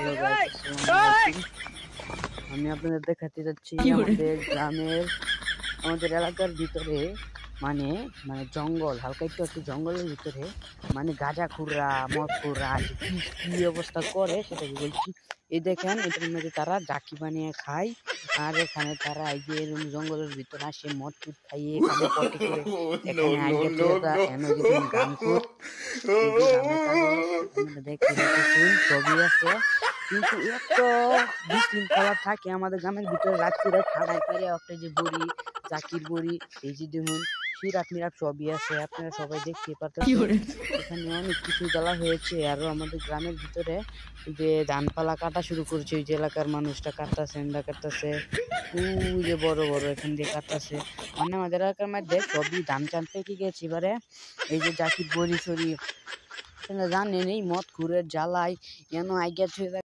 Hello guys, আসসালামু আলাইকুম। আমি আপনাদের দেখাতে যাচ্ছি আমাদের এলাকার ভিতরে মানে মানে জঙ্গল, হালকা একটু জঙ্গলের ভিতরে মানে গাঁজাখুররা, মদখুররা যে কি অবস্থা করে সেটাকে বলছি। এই দেখেন, এটার মধ্যে তারা জাকি বানিয়ে খায়। আর এখানে তারা এই যে এরকম জঙ্গলের ভিতরে আসে মদ টুদ খাইয়ে এখানে পটি করে No, এখানে no, আইগা no, থুয়ে no. এনে যে তুমি গানখুর, এই যে গ্রামের কাগজ আপনারা দেখতে পাচ্ছেন, ছবি আছে। কিন্তু এত বিশৃঙ্খলা থাকে আমাদের গ্রামের ভিতরে, রাত্রিরে খাড়ায় পাড়ে একটা যে বড়ি, জাকির বড়ি, এই যে দেখুন সিরাপ মিরাপ সবই আছে, আপনারা সবাই দেখতে পারতেছেন। এখানে অনেক কিছু জ্বালা হয়েছে। আরো আমাদের গ্রামের ভিতরে এই যে ধানপালা কাটা শুরু করেছে, ওই যে এলাকার মানুষটা কাটতেছে, এন্দা কাটতেছে, ওই যে বড় বড় এখান দিয়ে কাটতেছে। মানে আমাদের এলাকার মধ্যে সবই ধান চান পেকে গেছে এবারে। এই যে জাকির বড়ি সরি, আপনারা জানেন এই মদ খুরের জ্বালায় যেন আইগা